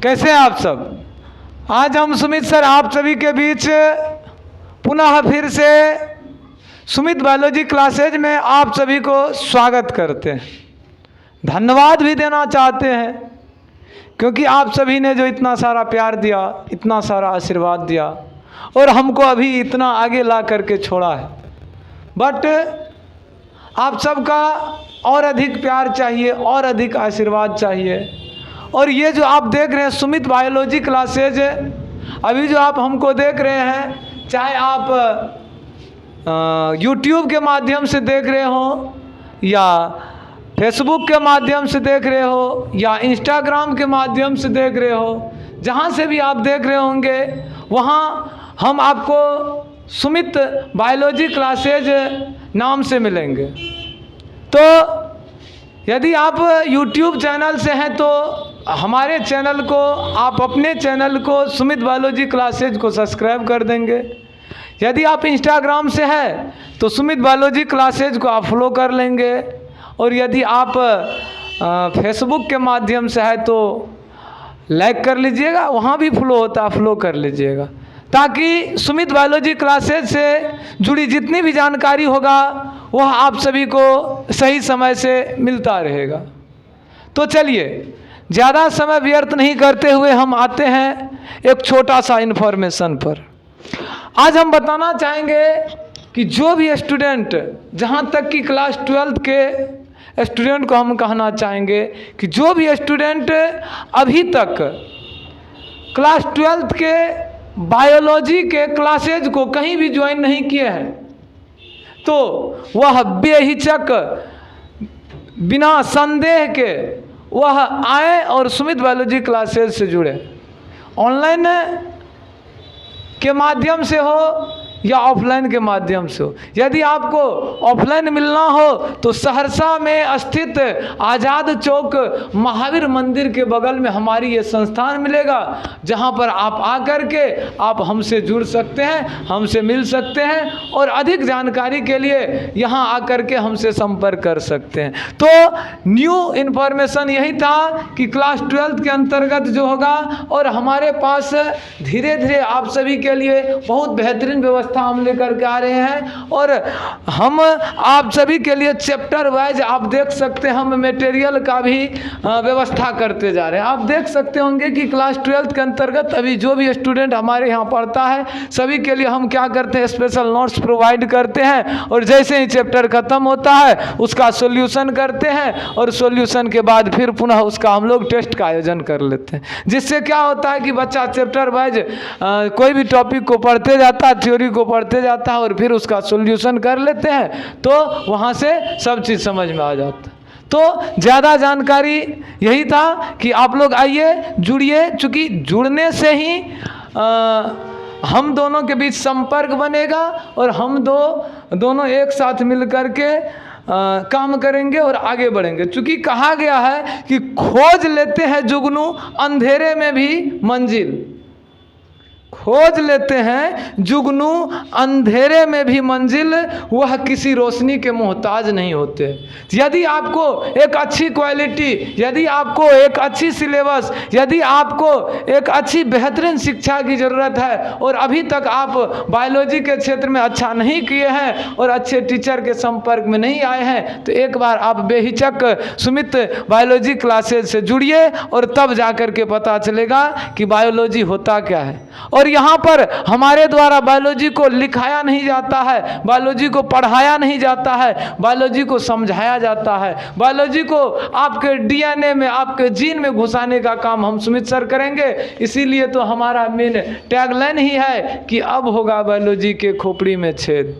कैसे हैं आप सब? आज हम सुमित सर आप सभी के बीच पुनः फिर से सुमित बायोलॉजी क्लासेज में आप सभी को स्वागत करते हैं। धन्यवाद भी देना चाहते हैं क्योंकि आप सभी ने जो इतना सारा प्यार दिया, इतना सारा आशीर्वाद दिया और हमको अभी इतना आगे ला करके छोड़ा है। बट आप सबका और अधिक प्यार चाहिए और अधिक आशीर्वाद चाहिए। और ये जो आप देख रहे हैं सुमित बायोलॉजी क्लासेज, अभी जो आप हमको देख रहे हैं, चाहे आप यूट्यूब के माध्यम से देख रहे हो या फेसबुक के माध्यम से देख रहे हो या इंस्टाग्राम के माध्यम से देख रहे हो, जहाँ से भी आप देख रहे होंगे वहाँ हम आपको सुमित बायोलॉजी क्लासेज नाम से मिलेंगे। तो यदि आप YouTube चैनल से हैं तो हमारे चैनल को, आप अपने चैनल को सुमित बायोलॉजी क्लासेज को सब्सक्राइब कर देंगे। यदि आप इंस्टाग्राम से हैं तो सुमित बायोलॉजी क्लासेज को आप फॉलो कर लेंगे। और यदि आप फेसबुक के माध्यम से है तो लाइक कर लीजिएगा, वहाँ भी फॉलो होता है, फॉलो कर लीजिएगा, ताकि सुमित बायोलॉजी क्लासेज से जुड़ी जितनी भी जानकारी होगा वह आप सभी को सही समय से मिलता रहेगा। तो चलिए ज़्यादा समय व्यर्थ नहीं करते हुए हम आते हैं एक छोटा सा इन्फॉर्मेशन पर। आज हम बताना चाहेंगे कि जो भी स्टूडेंट, जहाँ तक कि क्लास 12 के स्टूडेंट को हम कहना चाहेंगे कि जो भी स्टूडेंट अभी तक क्लास 12 के बायोलॉजी के क्लासेज को कहीं भी ज्वाइन नहीं किए हैं तो वह बेहिचक बिना संदेह के वह आए और सुमित बायोलॉजी क्लासेज से जुड़े। ऑनलाइन के माध्यम से हो या ऑफलाइन के माध्यम से हो। यदि आपको ऑफलाइन मिलना हो तो सहरसा में स्थित आज़ाद चौक महावीर मंदिर के बगल में हमारी ये संस्थान मिलेगा, जहां पर आप आकर के आप हमसे जुड़ सकते हैं, हमसे मिल सकते हैं और अधिक जानकारी के लिए यहां आकर के हमसे संपर्क कर सकते हैं। तो न्यू इन्फॉर्मेशन यही था कि क्लास 12 के अंतर्गत जो होगा, और हमारे पास धीरे धीरे आप सभी के लिए बहुत बेहतरीन व्यवस्था हम लेकर के आ रहे हैं। और हम आप सभी के लिए चैप्टर वाइज आप देख सकते हैं, हम मटेरियल का भी व्यवस्था करते जा रहे हैं। आप देख सकते होंगे कि क्लास 12 के अंतर्गत अभी जो भी स्टूडेंट हमारे यहाँ पढ़ता है सभी के लिए हम क्या करते हैं, स्पेशल नोट्स प्रोवाइड करते हैं। और जैसे ही चैप्टर खत्म होता है उसका सॉल्यूशन करते हैं और सॉल्यूशन के बाद फिर पुनः उसका हम लोग टेस्ट का आयोजन कर लेते हैं, जिससे क्या होता है कि बच्चा चैप्टर वाइज कोई भी टॉपिक को पढ़ते जाता है, थ्योरी को पढ़ते जाता है और फिर उसका सॉल्यूशन कर लेते हैं, तो वहाँ से सब चीज़ समझ में आ जाता है। तो ज़्यादा जानकारी यही था कि आप लोग आइए, जुड़िए, चूँकि जुड़ने से ही हम दोनों के बीच संपर्क बनेगा और हम दोनों एक साथ मिल कर के काम करेंगे और आगे बढ़ेंगे। चूँकि कहा गया है कि खोज लेते हैं जुगनू अंधेरे में भी मंजिल, खोज लेते हैं जुगनू अंधेरे में भी मंजिल, वह किसी रोशनी के मोहताज नहीं होते। यदि आपको एक अच्छी क्वालिटी, यदि आपको एक अच्छी सिलेबस, यदि आपको एक अच्छी बेहतरीन शिक्षा की ज़रूरत है और अभी तक आप बायोलॉजी के क्षेत्र में अच्छा नहीं किए हैं और अच्छे टीचर के संपर्क में नहीं आए हैं, तो एक बार आप बेहिचक सुमित बायोलॉजी क्लासेज से जुड़िए और तब जाकर के पता चलेगा कि बायोलॉजी होता क्या है। और यहाँ पर हमारे द्वारा बायोलॉजी को लिखाया नहीं जाता है, बायोलॉजी को पढ़ाया नहीं जाता है, बायोलॉजी को समझाया जाता है। बायोलॉजी को आपके डीएनए में, आपके जीन में घुसाने का काम हम सुमित सर करेंगे। इसीलिए तो हमारा मेन टैगलाइन ही है कि अब होगा बायोलॉजी के खोपड़ी में छेद,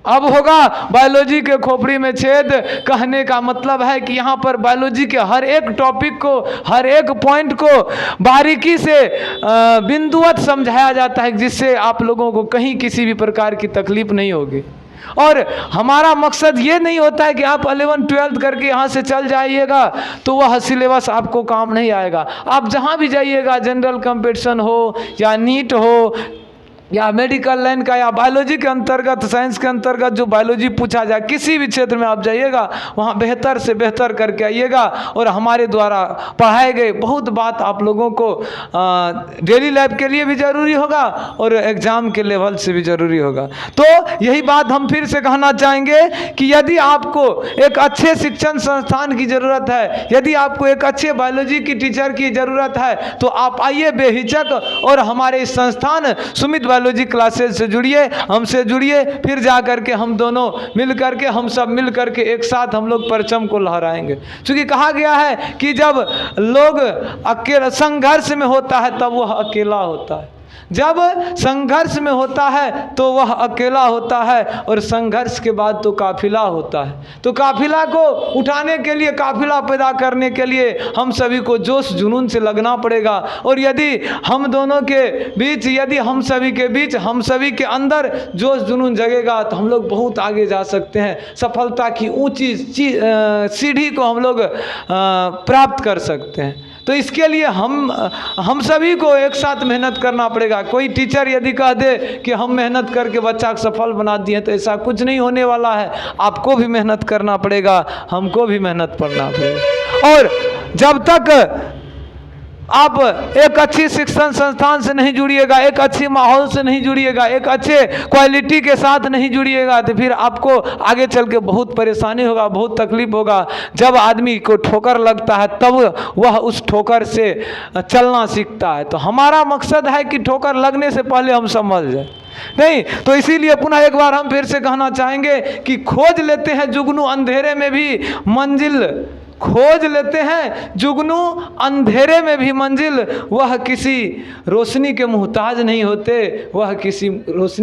अब होगा बायोलॉजी के खोपड़ी में छेद। कहने का मतलब है कि यहाँ पर बायोलॉजी के हर एक टॉपिक को, हर एक पॉइंट को बारीकी से बिंदुवत समझाया जाता है, जिससे आप लोगों को कहीं किसी भी प्रकार की तकलीफ नहीं होगी। और हमारा मकसद ये नहीं होता है कि आप 11-12 करके यहाँ से चल जाइएगा तो वह सिलेबस आपको काम नहीं आएगा। आप जहाँ भी जाइएगा, जनरल कंपटीशन हो या नीट हो या मेडिकल लाइन का या बायोलॉजी के अंतर्गत, साइंस के अंतर्गत जो बायोलॉजी पूछा जाए, किसी भी क्षेत्र में आप जाइएगा वहाँ बेहतर से बेहतर करके आइएगा। और हमारे द्वारा पढ़ाए गए बहुत बात आप लोगों को डेली लाइफ के लिए भी ज़रूरी होगा और एग्ज़ाम के लेवल से भी ज़रूरी होगा। तो यही बात हम फिर से कहना चाहेंगे कि यदि आपको एक अच्छे शिक्षण संस्थान की ज़रूरत है, यदि आपको एक अच्छे बायोलॉजी की टीचर की ज़रूरत है, तो आप आइए बेहिचक और हमारे इस संस्थान सुमित बायोलॉजी क्लासेस से जुड़िए, हमसे जुड़िए। फिर जा करके हम दोनों मिल करके, हम सब मिल करके एक साथ हम लोग परचम को लहराएंगे। क्योंकि कहा गया है कि जब लोग अकेला संघर्ष में होता है तब वह अकेला होता है, जब संघर्ष में होता है तो वह अकेला होता है, और संघर्ष के बाद तो काफिला होता है। तो काफिला को उठाने के लिए, काफिला पैदा करने के लिए हम सभी को जोश जुनून से लगना पड़ेगा। और यदि हम दोनों के बीच, यदि हम सभी के बीच, हम सभी के अंदर जोश जुनून जगेगा तो हम लोग बहुत आगे जा सकते हैं, सफलता की ऊंची सीढ़ी को हम लोग प्राप्त कर सकते हैं। तो इसके लिए हम सभी को एक साथ मेहनत करना पड़ेगा। कोई टीचर यदि कह दे कि हम मेहनत करके बच्चा को सफल बना दिए, तो ऐसा कुछ नहीं होने वाला है। आपको भी मेहनत करना पड़ेगा, हमको भी मेहनत करना पड़ेगा। और जब तक आप एक अच्छी शिक्षण संस्थान से नहीं जुड़िएगा, एक अच्छी माहौल से नहीं जुड़िएगा, एक अच्छे क्वालिटी के साथ नहीं जुड़िएगा, तो फिर आपको आगे चल के बहुत परेशानी होगा, बहुत तकलीफ होगा। जब आदमी को ठोकर लगता है तब वह उस ठोकर से चलना सीखता है। तो हमारा मकसद है कि ठोकर लगने से पहले हम संभल जाए, नहीं तो इसीलिए पुनः एक बार हम फिर से कहना चाहेंगे कि खोज लेते हैं जुगनू अंधेरे में भी मंजिल, खोज लेते हैं जुगनू अंधेरे में भी मंजिल। वह किसी रोशनी के मुहताज नहीं होते, वह किसी रोशनी